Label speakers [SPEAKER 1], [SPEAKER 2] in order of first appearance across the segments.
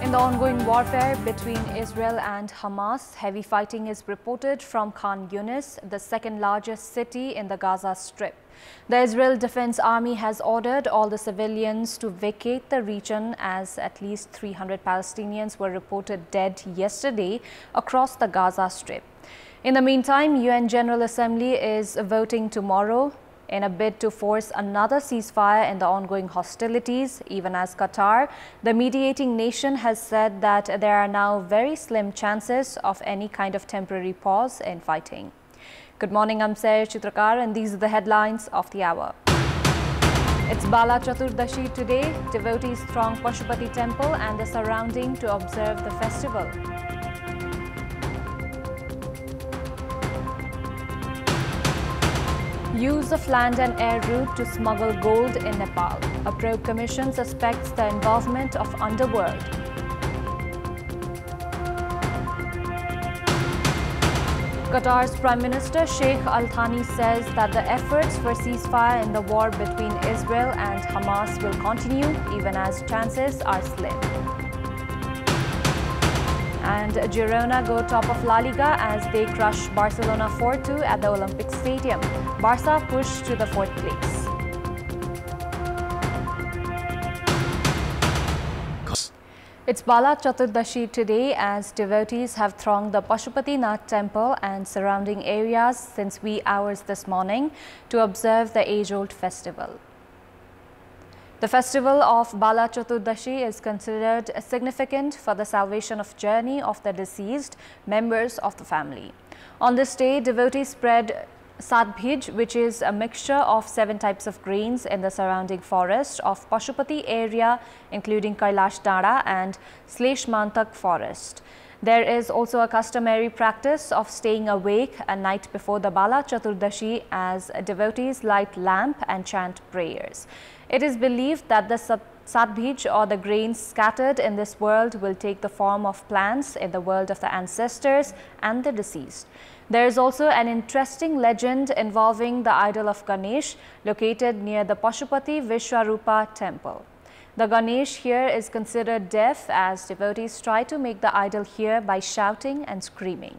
[SPEAKER 1] In the ongoing warfare between Israel and Hamas, heavy fighting is reported from Khan Yunis, the second largest city in the Gaza Strip. The Israel Defense Army has ordered all the civilians to vacate the region as at least 300 Palestinians were reported dead yesterday across the Gaza Strip. In the meantime, UN General Assembly is voting tomorrow in a bid to force another ceasefire in the ongoing hostilities, even as Qatar, the mediating nation, has said that there are now very slim chances of any kind of temporary pause in fighting. Good morning, I'm Chitrakar, and these are the headlines of the hour. It's Bala Chaturdashi today. Devotees throng Pashupati temple and the surrounding to observe the festival. Use of land and air route to smuggle gold in Nepal. A probe commission suspects the involvement of underworld. Qatar's Prime Minister Sheikh Al Thani says that the efforts for ceasefire in the war between Israel and Hamas will continue even as chances are slim. And Girona go top of La Liga as they crush Barcelona 4-2 at the Olympic Stadium. Barca push to the 4th place. It's Bala Chaturdashi today as devotees have thronged the Pashupati Nath temple and surrounding areas since wee hours this morning to observe the age-old festival. The festival of Bala Chaturdashi is considered significant for the salvation of journey of the deceased members of the family. On this day, devotees spread sadbhij, which is a mixture of 7 types of grains in the surrounding forest of Pashupati area, including Kailash Dara and Sleshmantak forest. There is also a customary practice of staying awake a night before the Bala Chaturdashi as devotees light lamp and chant prayers. It is believed that the sadbhij, or the grains scattered in this world, will take the form of plants in the world of the ancestors and the deceased. There is also an interesting legend involving the idol of Ganesh located near the Pashupati Vishwarupa temple. The Ganesh here is considered deaf as devotees try to make the idol hear by shouting and screaming.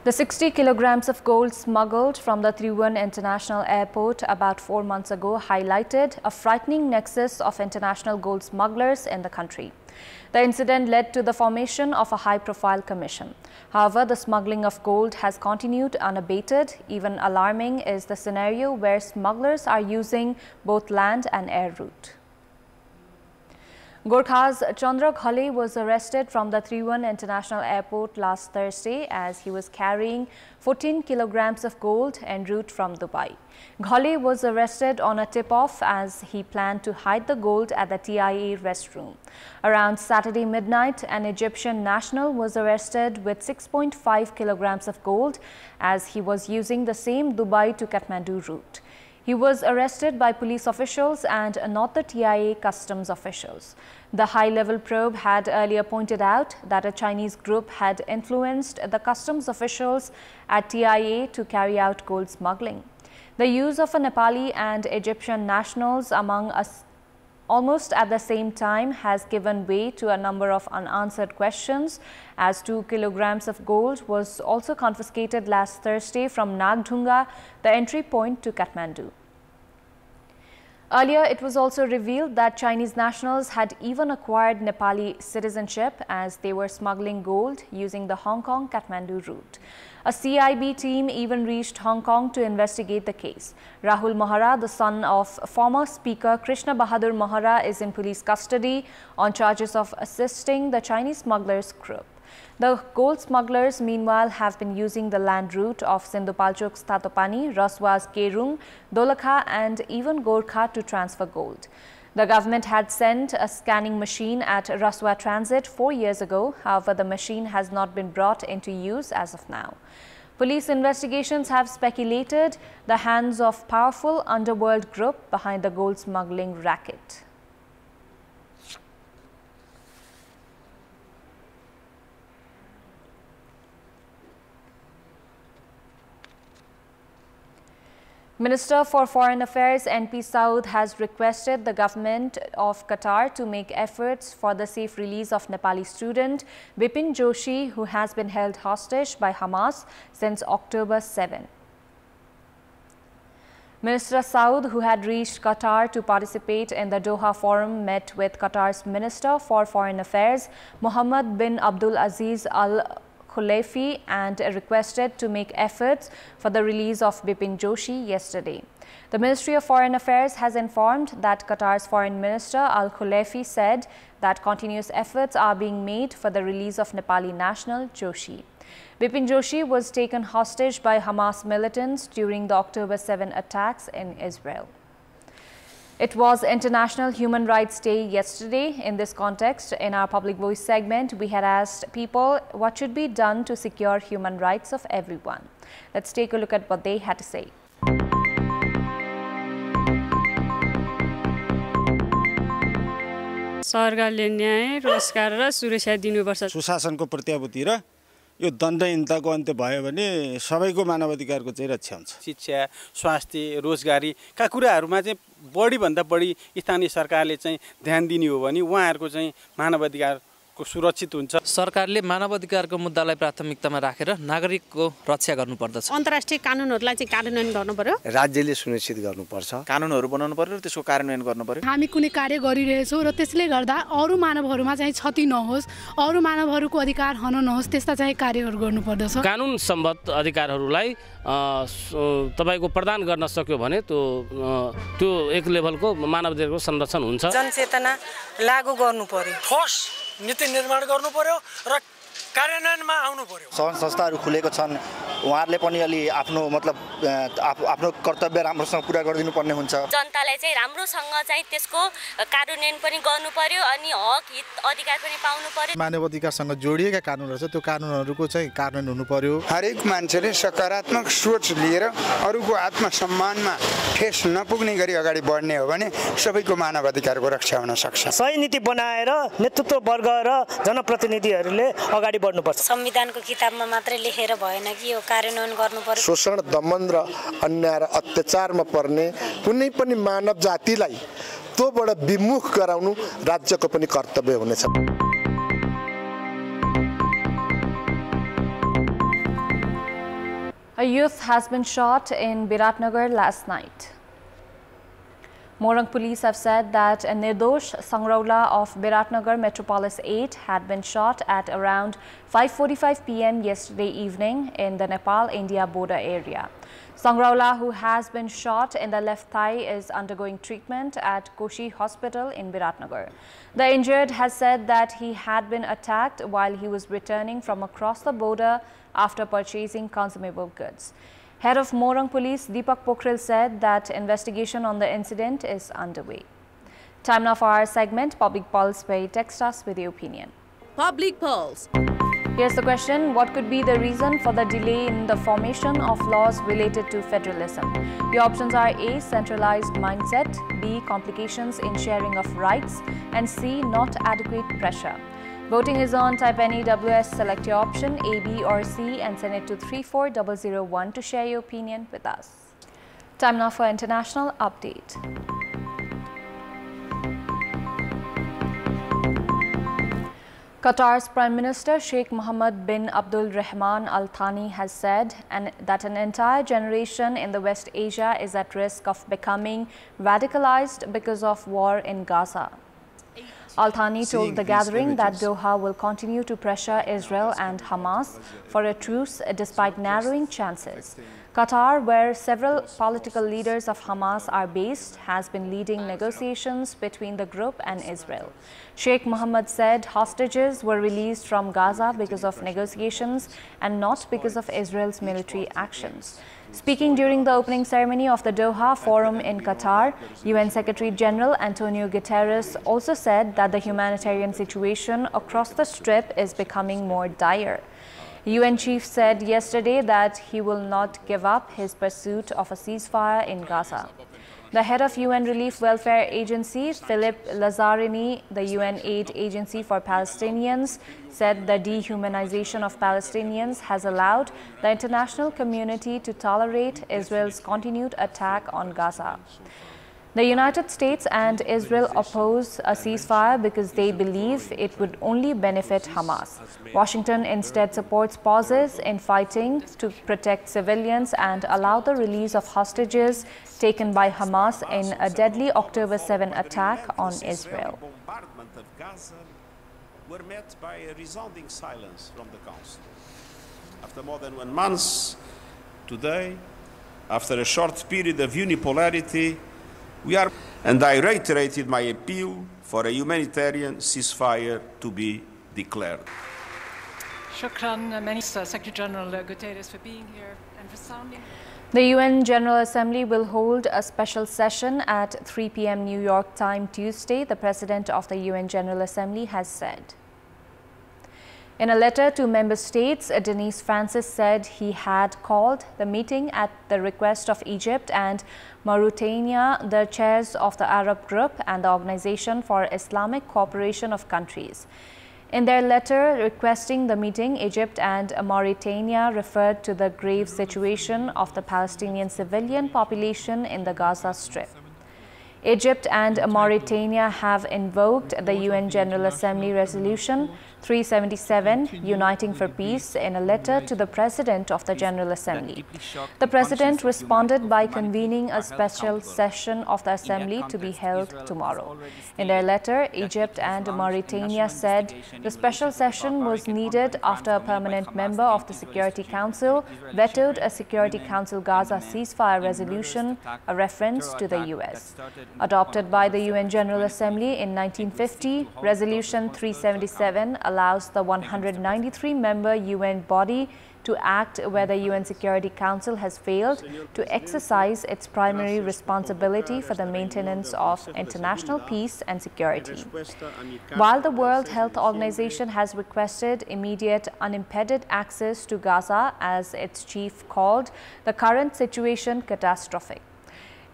[SPEAKER 1] The 60 kilograms of gold smuggled from the Trivandrum International Airport about 4 months ago highlighted a frightening nexus of international gold smugglers in the country. The incident led to the formation of a high-profile commission. However, the smuggling of gold has continued unabated. Even alarming is the scenario where smugglers are using both land and air route. Gorkha's Chandra Ghale was arrested from the Trivandrum International Airport last Thursday as he was carrying 14 kilograms of gold en route from Dubai. Ghale was arrested on a tip-off as he planned to hide the gold at the TIA restroom. Around Saturday midnight, an Egyptian national was arrested with 6.5 kilograms of gold as he was using the same Dubai to Kathmandu route. He was arrested by police officials and not the TIA customs officials. The high-level probe had earlier pointed out that a Chinese group had influenced the customs officials at TIA to carry out gold smuggling. The use of a Nepali and Egyptian nationals among us almost at the same time has given way to a number of unanswered questions, as 2 kilograms of gold was also confiscated last Thursday from Nagdhunga, the entry point to Kathmandu. Earlier, it was also revealed that Chinese nationals had even acquired Nepali citizenship as they were smuggling gold using the Hong Kong-Kathmandu route. A CIB team even reached Hong Kong to investigate the case. Rahul Mahara, the son of former Speaker Krishna Bahadur Mahara, is in police custody on charges of assisting the Chinese smugglers group. The gold smugglers, meanwhile, have been using the land route of Sindhupalchok's Tatopani, Raswa's Kerung, Dolakha and even Gorkha to transfer gold. The government had sent a scanning machine at Raswa Transit 4 years ago. However, the machine has not been brought into use as of now. Police investigations have speculated the hands of powerful underworld group behind the gold smuggling racket. Minister for Foreign Affairs NP Saud has requested the government of Qatar to make efforts for the safe release of Nepali student Bipin Joshi, who has been held hostage by Hamas since October 7. Minister Saud, who had reached Qatar to participate in the Doha Forum, met with Qatar's Minister for Foreign Affairs Mohammed bin Abdul Aziz Al Khulaifi and requested to make efforts for the release of Bipin Joshi yesterday. The Ministry of Foreign Affairs has informed that Qatar's Foreign Minister Al Khulaifi said that continuous efforts are being made for the release of Nepali national Joshi. Bipin Joshi was taken hostage by Hamas militants during the October 7 attacks in Israel. It was International Human Rights Day yesterday. In this context, in our Public Voice segment, we had asked people what should be done to secure human rights of everyone. Let's take a look at what they had to say.
[SPEAKER 2] सरकारले न्याय रोजगार र सुरक्षा दिनुपर्छ
[SPEAKER 3] सुशासनको प्रत्याभूति र यो दण्डहीनताको अन्त्य भयो भने सबैको मानवाधिकारको चाहिँ रक्षा हुन्छ
[SPEAKER 4] शिक्षा स्वास्थ्य रोजगारीका कुराहरुमा चाहिँ बढी भन्दा बढी स्थानीय सरकारले चाहिँ ध्यान दिने हो भने उहाँहरुको चाहिँ मानवाधिकारको सुरक्षित हुन्छ
[SPEAKER 5] सरकारले मानवाधिकारको मुद्दालाई प्राथमिकतामा राखेर नागरिकको रक्षा गर्नुपर्दछ
[SPEAKER 6] अन्तर्राष्ट्रिय कानुनहरुलाई चाहिँ कार्यान्वयन गर्नु पर्यो
[SPEAKER 7] राज्यले सुनिश्चित गर्नुपर्छ कानुनहरु बनाउनु पर्यो र त्यसको कार्यान्वयन गर्नु पर्यो
[SPEAKER 6] हामी कुनै कार्य गरिरहेछौं र त्यसले गर्दा अरु मानवहरुमा चाहिँ क्षति नहोस् अरु मानवहरुको अधिकार हन नहोस् त्यस्ता चाहिँ कार्यहरु गर्नुपर्दछ
[SPEAKER 8] कानुन सम्बद्ध अधिकारहरुलाई तपाईको प्रदान गर्न सक्यो भने त्यो एक लेभलको मानवाधिकारको संरक्षण हुन्छ
[SPEAKER 9] जनचेतना लागू गर्नु पर्यो
[SPEAKER 10] ठोस नीति निर्माण गर्नु पर्यो र कार्यान्वयनमा आउनु पर्यो
[SPEAKER 7] संस्थाहरु खुलेको छन् उहाँहरुले पनि अलि आफ्नो मतलब आफ्नो कर्तव्य राम्रोसँग पूरा गरिदिनु पर्ने हुन्छ
[SPEAKER 11] जनतालाई चाहिँ राम्रोसँग चाहिँ त्यसको कार्यान्वयन पनि गर्नु पर्यो अनि हक हित अधिकार पनि पाउनु पर्यो
[SPEAKER 12] मानवाधिकारसँग जोडिएका कानुनहरु छ त्यो कानुनहरुको चाहिँ कार्यान्वयन हुनु पर्यो
[SPEAKER 13] हरेक मान्छेले सकारात्मक सोच लिएर अरूको आत्मसम्मानमा ठेस नपुग्ने गरी अगाडि बढ्ने हो भने सबैको मानवाधिकारको रक्षा हुन सक्छ
[SPEAKER 14] सही नीति बनाएर नेतृत्व वर्ग र जनप्रतिनिधिहरूले अगाडि बढ्नुपर्छ
[SPEAKER 11] संविधानको किताबमा मात्र लेखेर भएन कि यो कार्यान्वयन गर्नु पर्यो
[SPEAKER 15] शोषण दमन र अन्याय र अत्याचारमा पर्ने कुनै पनि मानव जातिलाई तोबाट विमुख गराउनु राज्यको पनि कर्तव्य हुनेछ
[SPEAKER 1] A youth has been shot in Biratnagar last night. Morang police have said that a Nirdosh Sangraula of Biratnagar Metropolis 8 had been shot at around 5:45 p.m. yesterday evening in the Nepal-India border area. Sangraula, who has been shot in the left thigh, is undergoing treatment at Koshi Hospital in Biratnagar. The injured has said that he had been attacked while he was returning from across the border after purchasing consumable goods. Head of Morang Police, Deepak Pokhrel, said that investigation on the incident is underway. Time now for our segment, Public Pulse, where you text us with your opinion.
[SPEAKER 16] Public Pulse.
[SPEAKER 1] Here's the question: what could be the reason for the delay in the formation of laws related to federalism? The options are A, centralized mindset, B, complications in sharing of rights, and C, not adequate pressure. Voting is on. Type any WS, select your option A, B or C and send it to 34001 to share your opinion with us. Time now for international update. Qatar's Prime Minister Sheikh Mohammed bin Abdul Rahman Al Thani has said that an entire generation in the West Asia is at risk of becoming radicalized because of war in Gaza. Al Thani told the gathering that Doha will continue to pressure Israel and Hamas for a truce despite narrowing chances. Qatar, where several political leaders of Hamas are based, has been leading negotiations between the group and Israel. Sheikh Mohammed said hostages were released from Gaza because of negotiations and not because of Israel's military actions. Speaking during the opening ceremony of the Doha Forum in Qatar, UN Secretary General Antonio Guterres also said that the humanitarian situation across the Strip is becoming more dire. UN chief said yesterday that he will not give up his pursuit of a ceasefire in Gaza. The head of UN Relief Welfare Agency, Philip Lazzarini, the UN Aid Agency for Palestinians, said the dehumanization of Palestinians has allowed the international community to tolerate Israel's continued attack on Gaza. The United States and Israel oppose a ceasefire because they believe it would only benefit Hamas. Washington instead supports pauses in fighting to protect civilians and allow the release of hostages taken by Hamas in a deadly October 7 attack on Israel.
[SPEAKER 16] Bombardment of Gaza were met by a resounding silence from the Council. After more than 1 month, today, after a short period of unipolarity, and I reiterated my appeal for a humanitarian ceasefire to be declared.
[SPEAKER 17] Shukran, Minister Secretary General Guterres, for being here and for sounding.
[SPEAKER 1] The UN General Assembly will hold a special session at 3 p.m. New York time Tuesday, the President of the UN General Assembly has said. In a letter to member states, Denise Francis said he had called the meeting at the request of Egypt and Mauritania, the chairs of the Arab Group and the Organization for Islamic Cooperation of Countries. In their letter requesting the meeting, Egypt and Mauritania referred to the grave situation of the Palestinian civilian population in the Gaza Strip. Egypt and Mauritania have invoked the UN General Assembly Resolution 377, Uniting for Peace, in a letter to the President of the General Assembly. The President responded by convening a special session of the Assembly to be held tomorrow. In their letter, Egypt and Mauritania said the special session was needed after a permanent member of the Security Council vetoed a Security Council Gaza ceasefire resolution, a reference to the US. Adopted by the UN General Assembly in 1950, Resolution 377 allows the 193-member UN body to act where the UN Security Council has failed to exercise its primary responsibility for the maintenance of international peace and security. While the World Health Organization has requested immediate unimpeded access to Gaza, as its chief called the current situation catastrophic.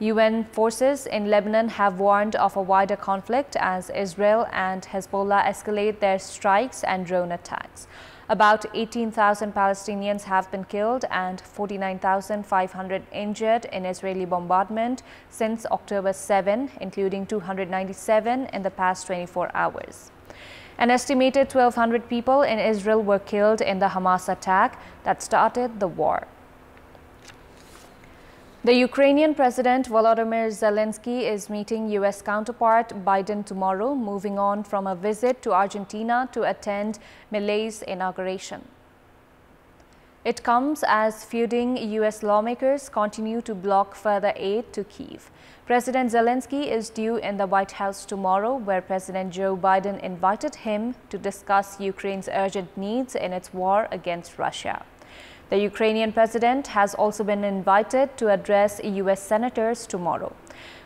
[SPEAKER 1] UN forces in Lebanon have warned of a wider conflict as Israel and Hezbollah escalate their strikes and drone attacks. About 18,000 Palestinians have been killed and 49,500 injured in Israeli bombardment since October 7, including 297 in the past 24 hours. An estimated 1,200 people in Israel were killed in the Hamas attack that started the war. The Ukrainian President Volodymyr Zelensky is meeting U.S. counterpart Biden tomorrow, moving on from a visit to Argentina to attend Milei's inauguration. It comes as feuding U.S. lawmakers continue to block further aid to Kyiv. President Zelensky is due in the White House tomorrow, where President Joe Biden invited him to discuss Ukraine's urgent needs in its war against Russia. The Ukrainian president has also been invited to address U.S. senators tomorrow.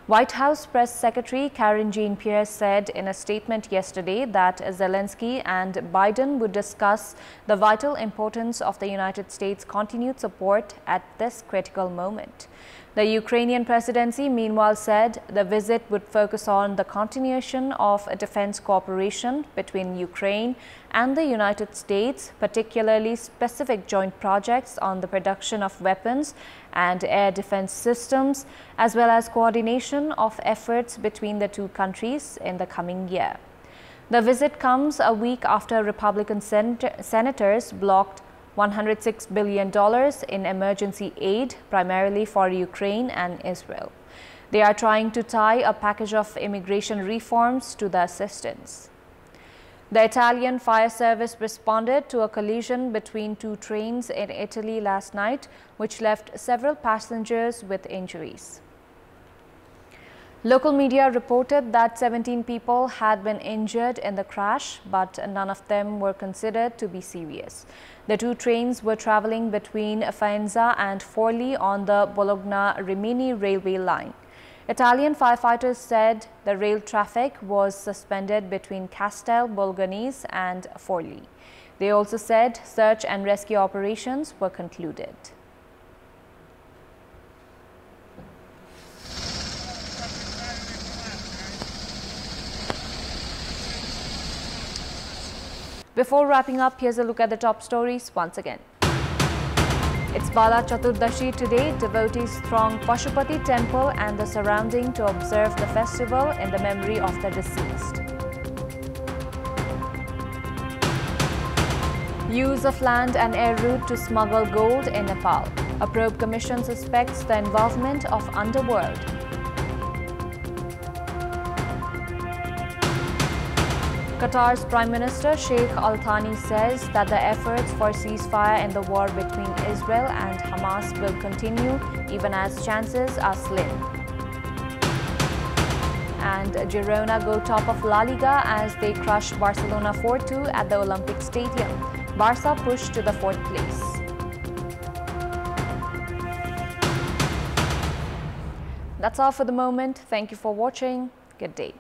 [SPEAKER 1] White House Press Secretary Karine Jean-Pierre said in a statement yesterday that Zelensky and Biden would discuss the vital importance of the United States' continued support at this critical moment. The Ukrainian presidency, meanwhile, said the visit would focus on the continuation of defense cooperation between Ukraine and the United States, particularly specific joint projects on the production of weapons and air defense systems, as well as coordination of efforts between the two countries in the coming year. The visit comes a week after Republican senators blocked $106 billion in emergency aid, primarily for Ukraine and Israel. They are trying to tie a package of immigration reforms to the assistance. The Italian fire service responded to a collision between two trains in Italy last night, which left several passengers with injuries. Local media reported that 17 people had been injured in the crash, but none of them were considered to be serious. The two trains were traveling between Faenza and Forlì on the Bologna-Rimini railway line. Italian firefighters said the rail traffic was suspended between Castel Bolgonese and Forlì. They also said search and rescue operations were concluded. Before wrapping up, here's a look at the top stories once again. It's Bala Chaturdashi today. Devotees throng Pashupati temple and the surrounding to observe the festival in the memory of the deceased. Use of land and air route to smuggle gold in Nepal. A probe commission suspects the involvement of underworld. Qatar's Prime Minister Sheikh Al Thani says that the efforts for ceasefire in the war between Israel and Hamas will continue even as chances are slim. And Girona go top of La Liga as they crush Barcelona 4-2 at the Olympic Stadium. Barca pushed to the 4th place. That's all for the moment. Thank you for watching. Good day.